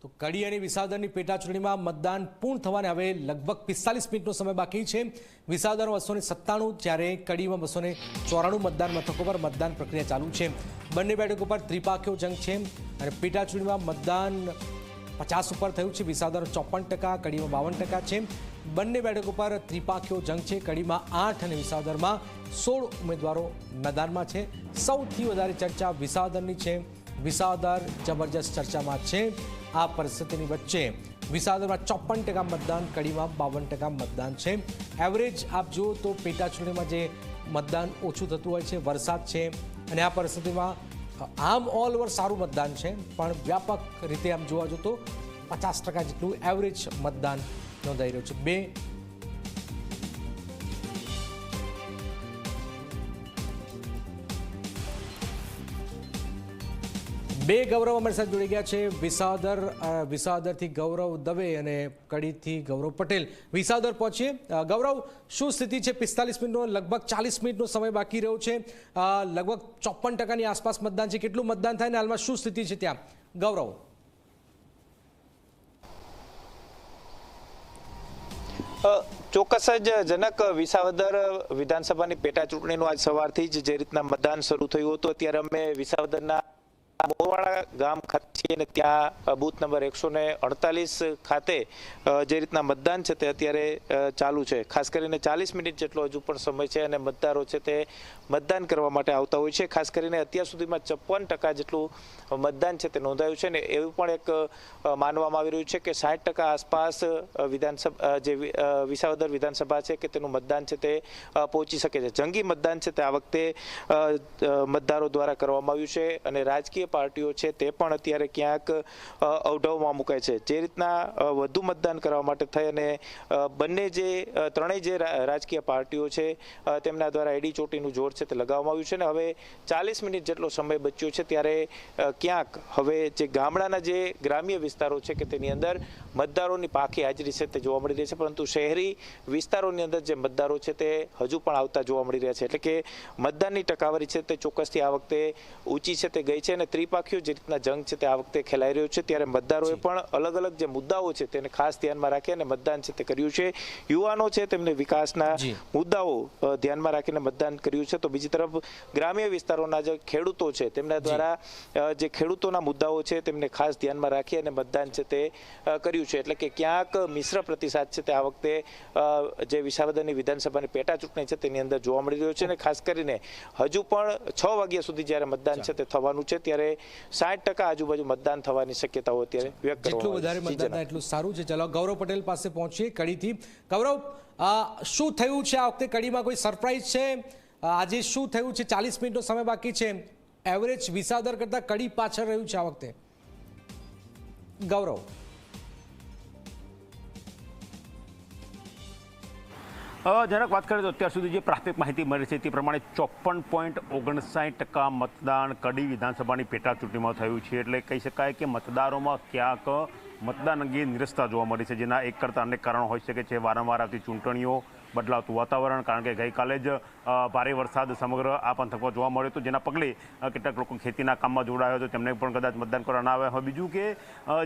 તો કડી અને વિસાવદરની પેટા ચૂંટણીમાં મતદાન પૂર્ણ થવાને હવે લગભગ 45 મિનિટનો સમય બાકી છે। વિસાવદરમાં 297 જ્યારે કડીમાં 294 મતદાન મથકો પર મતદાન પ્રક્રિયા ચાલુ છે। બંને બેઠકો પર ત્રિપાખીઓ જંગ છે અને પેટા ચૂંટણીમાં મતદાન 50 ઉપર થયું છે। વિસાવદરમાં 54%, કડીમાં 52% છે। બંને બેઠકો પર ત્રિપાખીઓ જંગ છે। કડીમાં 8 અને વિસાવદરમાં 16 ઉમેદવારો મેદાનમાં છે। સૌથી વધારે ચર્ચા વિસાવદરની છે। વિસાવદર જબરજસ્ત ચર્ચામાં છે। આ પરિસ્થિતિની વચ્ચે વિસાવદરમાં 54% મતદાન, કડીમાં 52% મતદાન છે। એવરેજ આપ જુઓ તો પેટા ચૂંટણીમાં જે મતદાન ઓછું થતું હોય છે, વરસાદ છે અને આ પરિસ્થિતિમાં આમ ઓલ ઓવર સારું મતદાન છે, પણ વ્યાપક રીતે આમ જોવા જતો 50% જેટલું એવરેજ મતદાન નોંધાઈ રહ્યું છે। બે ગૌરવ અમારી સાથે જોડી ગયા છે। વિસાવદરથી ગૌરવ દવે અને કડીથી ગૌરવ પટેલ। વિસાવદર પહોંચીએ। ગૌરવ, શું સ્થિતિ છે? 45 મિનિટનો લગભગ 40 મિનિટનો સમય બાકી રહ્યો છે। લગભગ 54%ની આસપાસ મતદાન છે। કેટલું મતદાન થાય ને હાલમાં શું સ્થિતિ છે ત્યાં? ગૌરવ। ચોક્કસ જ જનક, વિસાવદર વિધાનસભાની પેટા ચૂંટણીનું આજ સવારથી જ જે રીતના મતદાન શરૂ થયું હતું, અત્યારે અમે વિસાવદરના મોરવાડા ગામ ખાતે છીએ અને ત્યાં બૂથ નંબર 148 ખાતે જે રીતના મતદાન છે તે અત્યારે ચાલુ છે। ખાસ કરીને 40 મિનિટ જેટલો હજુ પણ સમય છે અને મતદારો છે તે મતદાન કરવા માટે આવતા હોય છે। ખાસ કરીને અત્યાર સુધીમાં 54% જેટલું મતદાન છે તે નોંધાયું છે ને એવું પણ એક માનવામાં આવી રહ્યું છે કે 60% આસપાસ વિધાનસભા જે વિસાવદર વિધાનસભા છે કે તેનું મતદાન છે તે પહોંચી શકે છે। જંગી મતદાન છે તે આ વખતે મતદારો દ્વારા કરવામાં આવ્યું છે અને રાજકીય પાર્ટીઓ છે તે પણ અત્યારે ક્યાંક અવઢવમાં મુકાય છે। જે રીતના વધુ મતદાન કરવા માટે થઈ અને બંને જે ત્રણેય જે રાજકીય પાર્ટીઓ છે તેમના દ્વારા એડી ચોટીનું જોર છે તે લગાવવામાં આવ્યું છે ને હવે 40 મિનિટ જેટલો સમય બચ્યો છે ત્યારે ક્યાંક હવે જે ગામડાના જે ગ્રામ્ય વિસ્તારો છે કે તેની અંદર મતદારોની પાકી હાજરી છે તે જોવા મળી રહી છે, પરંતુ શહેરી વિસ્તારોની અંદર જે મતદારો છે તે હજુ પણ આવતા જોવા મળી રહ્યા છે। એટલે કે મતદાનની ટકાવારી છે તે ચોક્કસથી આ વખતે ઊંચી છે તે ગઈ છે અને ત્રિપાખીઓ જે રીતના જંગ છે તે આ વખતે ખેલાઈ રહ્યો છે ત્યારે મતદારોએ પણ અલગ અલગ જે મુદ્દાઓ છે તેને ખાસ ધ્યાનમાં રાખી અને મતદાન છે તે કર્યું છે। યુવાનો છે તેમને વિકાસના મુદ્દાઓ ધ્યાનમાં રાખીને મતદાન કર્યું છે, તો બીજી તરફ ગ્રામ્ય વિસ્તારોના જે ખેડૂતો છે તેમના દ્વારા જે ખેડૂતોના મુદ્દાઓ છે તેમને ખાસ ધ્યાનમાં રાખી અને મતદાન છે તે કર્યું છે। એટલે કે ક્યાંક મિશ્ર પ્રતિસાદ છે તે આ વખતે જે વિસાવદરની વિધાનસભાની પેટા ચૂંટણી છે તેની અંદર જોવા મળી રહ્યો છે અને ખાસ કરીને હજુ પણ 6 વાગ્યા સુધી જ્યારે મતદાન છે તે થવાનું છે ત્યારે 60% આજુબાજુ મતદાન થવાની શક્યતાઓ અત્યારે વ્યક્ત કરવામાં જેટલું વધારે મતદાન થાય એટલું સારું છે। ચાલો ગૌરવ પટેલ પાસે પહોંચીએ કડીથી। ગૌરવ, શું થયું છે આ વખતે કડીમાં? કોઈ સરપ્રાઈઝ છે? આજે શું થયું છે? 40 મિનિટનો સમય બાકી છે। એવરેજ વિસાવદર કરતા કડી પાછળ રહ્યું છે આ વખતે। ગૌરવ। જનક, વાત કરીએ તો અત્યાર સુધી જે પ્રાથમિક માહિતી મળી છે તે પ્રમાણે 54.59% મતદાન કડી વિધાનસભાની પેટા ચૂંટણીમાં થયું છે। એટલે કહી શકાય કે મતદારોમાં ક્યાંક મતદાન અંગે નિરસતા જોવા મળી છે, જેના એક કરતાં અનેક કારણો હોઈ શકે છે। વારંવાર આવતી ચૂંટણીઓ, બદલાતું વાતાવરણ, કારણ કે ગઈકાલે જ ભારે વરસાદ સમગ્ર આ પંથકમાં જોવા મળ્યો હતો, જેના પગલે કેટલાક લોકો ખેતીના કામમાં જોડાયા હતો, તેમને પણ કદાચ મતદાન કરવા ના આવ્યા હોય। બીજું કે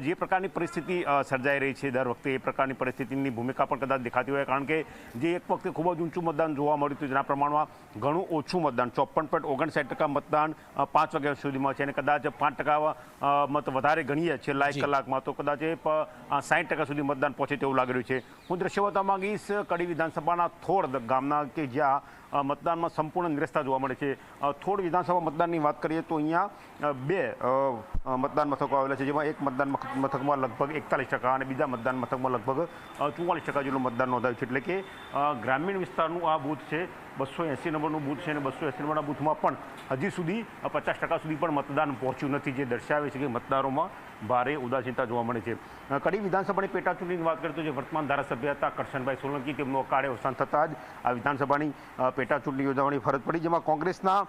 જે પ્રકારની પરિસ્થિતિ સર્જાઈ રહી છે દર વખતે એ પ્રકારની પરિસ્થિતિની ભૂમિકા પણ કદાચ દેખાતી હોય, કારણ કે જે એક વખતે ખૂબ જ ઊંચું મતદાન જોવા મળ્યું હતું જેના પ્રમાણમાં ઘણું ઓછું મતદાન 54.59% મતદાન 5 વાગ્યા સુધીમાં છે અને કદાચ 5% મત વધારે ગણીએ છેલ્લા 1 કલાકમાં તો કદાચ 60% સુધી મતદાન પહોંચે તેવું લાગી રહ્યું છે। હું દ્રશ્ય બતાવવા માંગીશ કડી વિધાનસભાના થોડ ગામના કે જ્યાં મતદાનમાં સંપૂર્ણ નિરસતા જોવા મળે છે। થોડ વિધાનસભા મતદાનની વાત કરીએ તો અહીંયા 2 મતદાન મથકો આવેલા છે, જેમાં એક મતદાન મથકમાં લગભગ 41% અને બીજા મતદાન મથકમાં લગભગ 44% જેટલું મતદાન નોંધાયું છે। એટલે કે ગ્રામીણ વિસ્તારનું આ બૂથ છે, 280 નંબરનું બૂથ છે અને 280 નંબરના બૂથમાં પણ હજી સુધી 50% સુધી પણ મતદાન પહોંચ્યું નથી, જે દર્શાવે છે કે મતદારોમાં ભારે ઉદાસીનતા જોવા મળે છે। કડી વિધાનસભાની પેટા ચૂંટણીની વાત કરીએ તો જે વર્તમાન ધારાસભ્ય હતા કરશનભાઈ સોલંકી, તેમનું અકાળે અવસાન થતાં જ આ વિધાનસભાની પેટા ચૂંટણી યોજવાની ફરજ પડી, જેમાં કોંગ્રેસના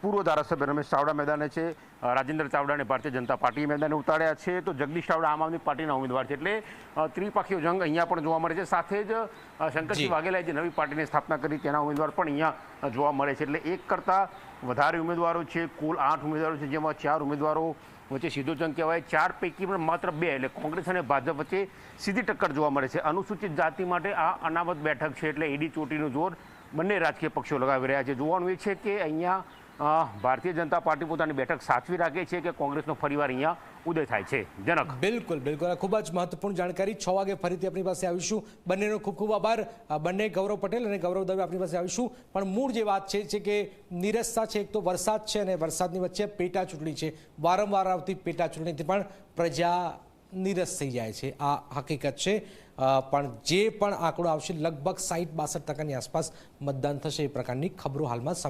પૂર્વ ધારાસભ્ય રમેશ ચાવડા મેદાને છે, રાજેન્દ્ર ચાવડાને ભારતીય જનતા પાર્ટી મેદાને ઉતાર્યા છે, તો જગદીશ ચાવડા આમ આદમી પાર્ટીના ઉમેદવાર છે। એટલે ત્રિપાખીઓ જંગ અહીંયા પણ જોવા મળે છે। સાથે જ શંકરસિંહ વાઘેલાએ જે નવી પાર્ટીની સ્થાપના કરી તેના ઉમેદવાર પણ અહીંયા જોવા મળે છે. એટલે એક કરતાં વધારે ઉમેદવારો છે, કુલ 8 ઉમેદવારો છે, જેમાં 4 ઉમેદવારો વચ્ચે સીધો જંગ કહેવાય. 4 પૈકી પણ માત્ર 2 એટલે કોંગ્રેસ અને ભાજપ વચ્ચે સીધી ટક્કર જોવા મળે છે. અનુસૂચિત જાતિ માટે આ અનામત બેઠક છે એટલે એડી ચોટીનું જોર બંને રાજકીય પક્ષો લગાવી રહ્યા છે. જોવાનું એ છે કે અહીંયા ભારતીય જનતા પાર્ટી પોતાની બેઠક સાચવી રાખે છે કે કોંગ્રેસનો ફરીવાર અહીંયા ઉદય થાય છે. જનક, બિલકુલ બિલકુલ, ખૂબ જ મહત્વપૂર્ણ જાણકારી. 6 વાગે ફરીથી આપણી પાસે આવીશું. બંનેનો ખૂબ ખૂબ આભાર. બંને ગૌરવ પટેલ અને ગૌરવ દવે આપણી પાસે આવીશું. પણ મૂળ જે વાત છે કે નિરસતા છે. એક તો વરસાદ છે અને વરસાદની વચ્ચે પેટા ચૂંટણી છે. વારંવાર આવતી પેટા ચૂંટણીથી પણ પ્રજા નિરસ થઈ જાય છે, આ હકીકત છે. પણ જે પણ આંકડો આવશે લગભગ 60-62% આસપાસ મતદાન થશે એ પ્રકારની ખબરો હાલમાં